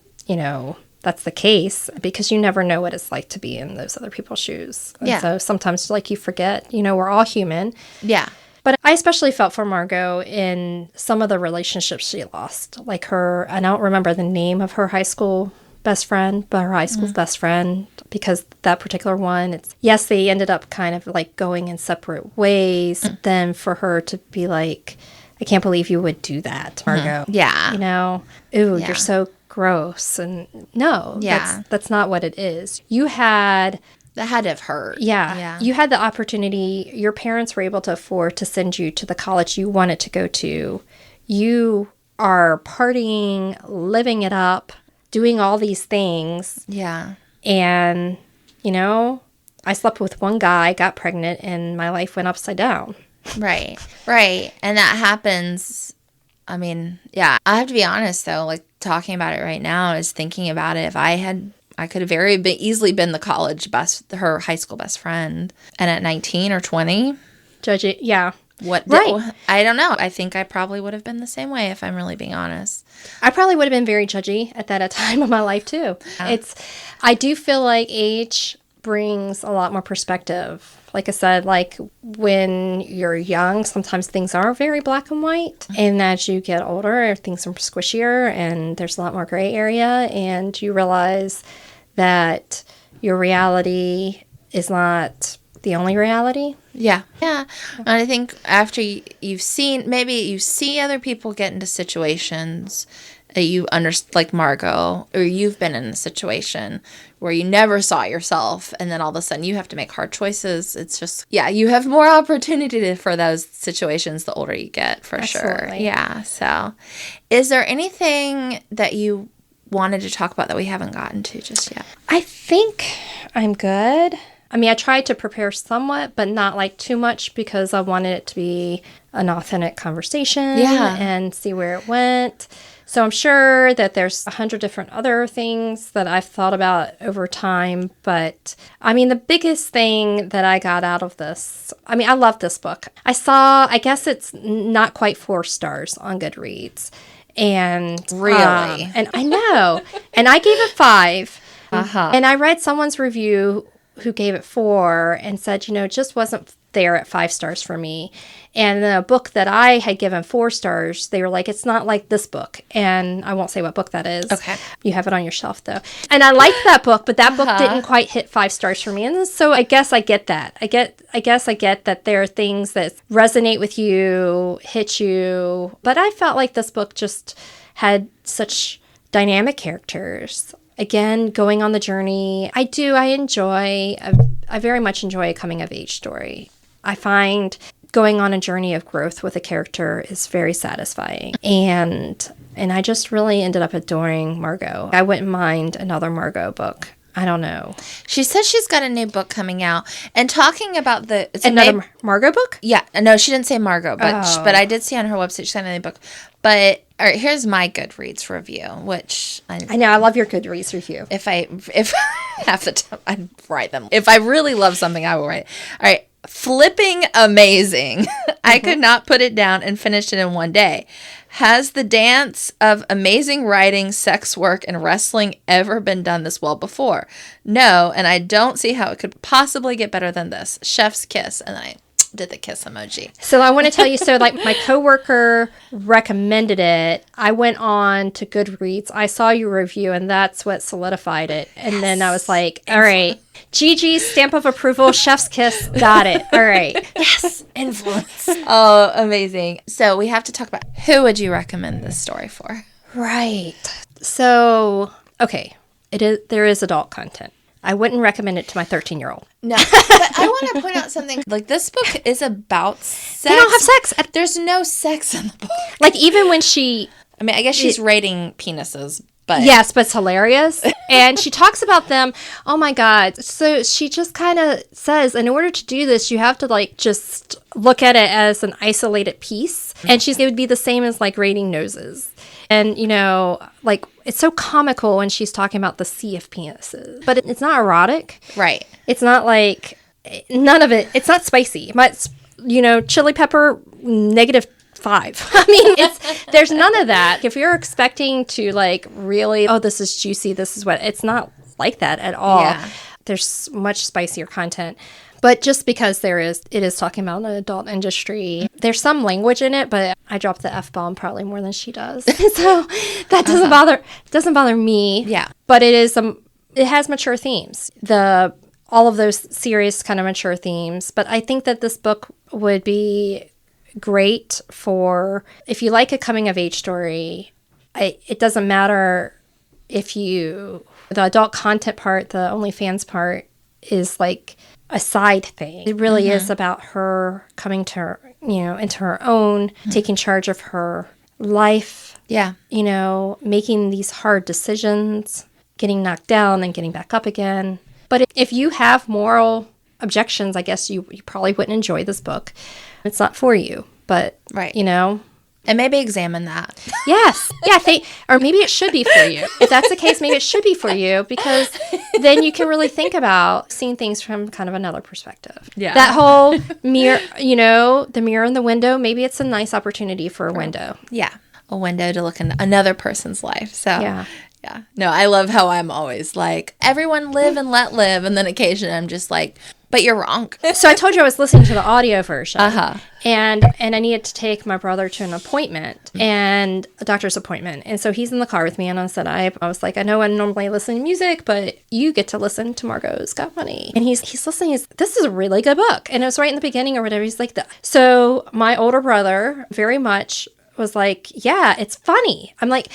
that's the case, because you never know what it's like to be in those other people's shoes. And so sometimes, like, you forget, we're all human. Yeah. But I especially felt for Margo in some of the relationships she lost. Like I don't remember the name of her high school best friend, but her high school's best friend, because that particular one, they ended up kind of like going in separate ways. Then for her to be like, I can't believe you would do that, Margo. Yeah. You're so gross. And no, that's not what it is. That had to have hurt. Yeah. You had the opportunity. Your parents were able to afford to send you to the college you wanted to go to. You are partying, living it up, doing all these things. Yeah. And, I slept with one guy, got pregnant, and my life went upside down. Right. Right. And that happens. I mean, yeah. I have to be honest, though, like, talking about it right now is thinking about it. If I could have easily been her high school best friend. And at 19 or 20. Judge it. Yeah. I don't know. I think I probably would have been the same way, if I'm really being honest. I probably would have been very judgy at that time of my life too. Yeah. I do feel like age brings a lot more perspective. Like I said, like when you're young, sometimes things are very black and white. And as you get older, things are squishier and there's a lot more gray area. And you realize that your reality is not the only reality. Yeah. Yeah. And I think after you see other people get into situations that you understand, like Margo, or you've been in a situation where you never saw yourself, and then all of a sudden you have to make hard choices. It's just, you have more opportunity for those situations the older you get, for Absolutely. Sure. Yeah. So is there anything that you wanted to talk about that we haven't gotten to just yet? I think I'm good. I mean, I tried to prepare somewhat, but not like too much, because I wanted it to be an authentic conversation and see where it went. So I'm sure that there's 100 different other things that I've thought about over time. But I mean, the biggest thing that I got out of this, I mean, I love this book. I guess it's not quite 4 stars on Goodreads. And really? And I know. And I gave it 5. Uh-huh. And I read someone's review who gave it 4 and said, it just wasn't there at 5 stars for me. And the book that I had given 4 stars, they were like, it's not like this book. And I won't say what book that is. Okay. You have it on your shelf, though. And I liked that book, but that book didn't quite hit 5 stars for me. And so I guess I get that. I guess I get that there are things that resonate with you, hit you. But I felt like this book just had such dynamic characters. Again, going on the journey. I very much enjoy a coming of age story. I find going on a journey of growth with a character is very satisfying. And I just really ended up adoring Margo. I wouldn't mind another Margo book. I don't know. She says she's got a new book coming out. And talking about another Margo book? Yeah. No, she didn't say Margo, but I did see on her website she had a new book. But all right, here's my Goodreads review, which I know I love your Goodreads review. If half the time I'd write them. If I really love something, I will write it. All right. Flipping amazing. I could not put it down and finished it in one day. Has the dance of amazing writing, sex work, and wrestling ever been done this well before? No, and I don't see how it could possibly get better than this. Chef's kiss. And I did the kiss emoji. So I want to tell you, like my coworker recommended it. I went on to Goodreads. I saw your review, and that's what solidified it. And then I was like, all right, Gigi's stamp of approval, chef's kiss, got it. All right. Yes, influence. Oh, amazing. So we have to talk about who would you recommend this story for? Right. So, okay, there is adult content. I wouldn't recommend it to my 13-year-old. No, but I want to point out something. Like, this book is about sex. They don't have sex. There's no sex in the book. Like, even when I guess she's rating penises, but... Yes, but it's hilarious. And she talks about them. Oh, my God. So she just kind of says, in order to do this, you have to, like, just look at it as an isolated piece. And it would be the same as, like, rating noses. And, like, it's so comical when she's talking about the sea of penises. But it's not erotic. Right. It's not like, none of it. It's not spicy. Chili pepper, -5. I mean, there's none of that. If you're expecting to, like, really, this is juicy, this is what, it's not like that at all. Yeah. There's much spicier content. But just because it is talking about an adult industry, there's some language in it, but I drop the F-bomb probably more than she does. So that doesn't bother me. Yeah. But it has mature themes. All of those serious kind of mature themes. But I think that this book would be great for, if you like a coming of age story, it doesn't matter if the adult content part, the OnlyFans part is like a side thing. It really is about her coming to her, into her own, taking charge of her life. Yeah. Making these hard decisions, getting knocked down and getting back up again. But if you have moral objections, I guess you probably wouldn't enjoy this book. It's not for you, but, right. And maybe examine that. Yes. Yeah. Or maybe it should be for you. If that's the case, maybe it should be for you, because then you can really think about seeing things from kind of another perspective. Yeah. That whole mirror, the mirror in the window, maybe it's a nice opportunity for a window. Yeah. A window to look into another person's life. So, yeah. Yeah. No, I love how I'm always like, everyone live and let live. And then occasionally I'm just like, but you're wrong. So I told you I was listening to the audio version. Uh-huh. And I needed to take my brother to an appointment, and a doctor's appointment. And so he's in the car with me, and I said, I was like, I know I normally listen to music, but you get to listen to Margo's Got Money. And he's listening. This is a really good book. And it was right in the beginning or whatever. He's like, so my older brother very much was like, yeah, it's funny. I'm like,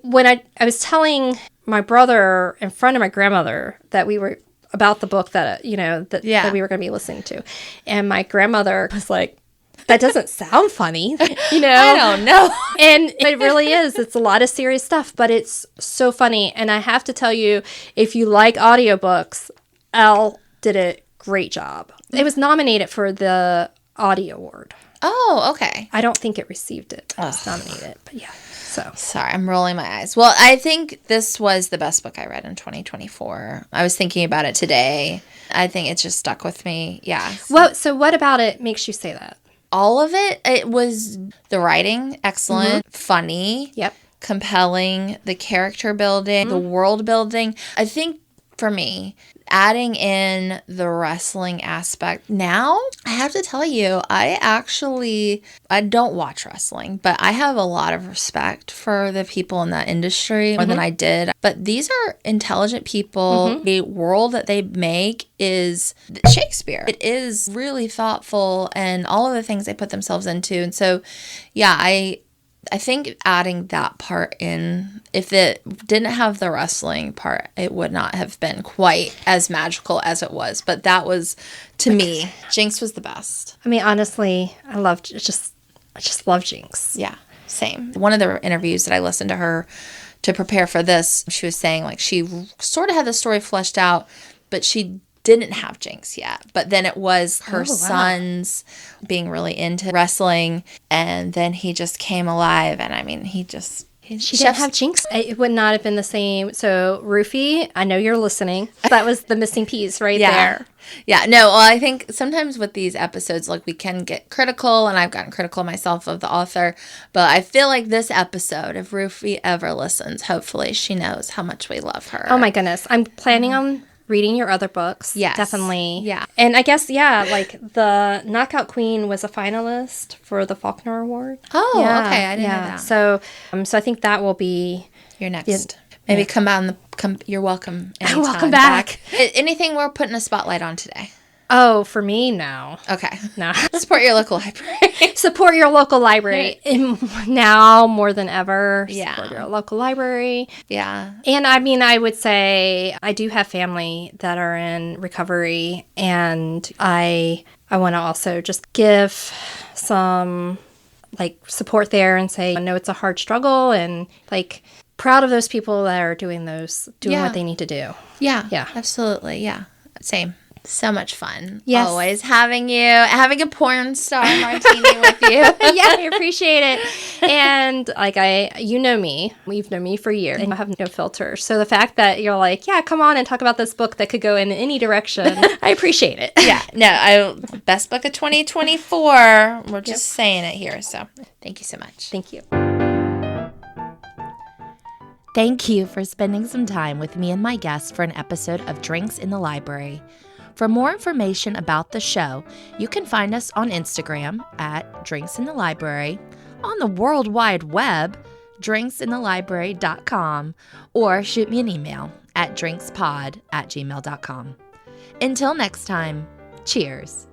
when I was telling my brother in front of my grandmother that we were about the book that that we were going to be listening to, and my grandmother was like, that doesn't sound funny, I don't know. And it really is. It's a lot of serious stuff, but it's so funny. And I have to tell you, if you like audiobooks, Elle did a great job. It was nominated for the Audio Award. Oh, okay. I don't think it received it. It was nominated, but yeah. So sorry, I'm rolling my eyes. Well, I think this was the best book I read in 2024. I was thinking about it today. I think it just stuck with me. Yeah. So what about it makes you say that? All of it. It was the writing, excellent, funny, yep, compelling, the character building, the world building. I think for me, adding in the wrestling aspect. Now, I have to tell you, I don't watch wrestling, but I have a lot of respect for the people in that industry more than I did. But these are intelligent people. The world that they make is Shakespeare. It is really thoughtful and all of the things they put themselves into. And so, yeah, I think adding that part in, if it didn't have the wrestling part, it would not have been quite as magical as it was. But that was, to me, Jinx was the best. I mean, honestly, I just love Jinx. Yeah, same. One of the interviews that I listened to her to prepare for this, she was saying like she sort of had the story fleshed out, but she didn't have Jinx yet. But then it was her sons being really into wrestling, and then he just came alive. And I mean, she didn't have Jinx. It would not have been the same. So, Rufi, I know you're listening. That was the missing piece there. Yeah, no, well, I think sometimes with these episodes, like, we can get critical, and I've gotten critical myself of the author, but I feel like this episode, if Rufi ever listens, hopefully she knows how much we love her. Oh my goodness. I'm planning on reading your other books. Yes. Definitely. Yeah. And I guess, like the Knockout Queen was a finalist for the Faulkner Award. Oh, okay. I didn't know that. So I think that will be your next. Maybe come out you're welcome anytime. Welcome back. Anything we're putting a spotlight on today? Oh, for me, no. Okay. No. Support your local library. Support your local library. Now more than ever. Yeah. Support your local library. Yeah. And I mean, I would say I do have family that are in recovery, and I want to also just give some like support there and say, I know it's a hard struggle, and like proud of those people that are doing what they need to do. Yeah. Yeah. Absolutely. Yeah. Same. So much fun. Yes. Always having a porn star martini with you. Yeah, I appreciate it. And like you know me. You've known me for years. And I have no filter. So the fact that you're like, yeah, come on and talk about this book that could go in any direction, I appreciate it. Yeah. No, best book of 2024. We're just saying it here. So thank you so much. Thank you. Thank you for spending some time with me and my guests for an episode of Drinks in the Library. For more information about the show, you can find us on Instagram at Drinks in the Library, on the World Wide Web, drinksinthelibrary.com, or shoot me an email at drinkspod@gmail.com. Until next time, cheers.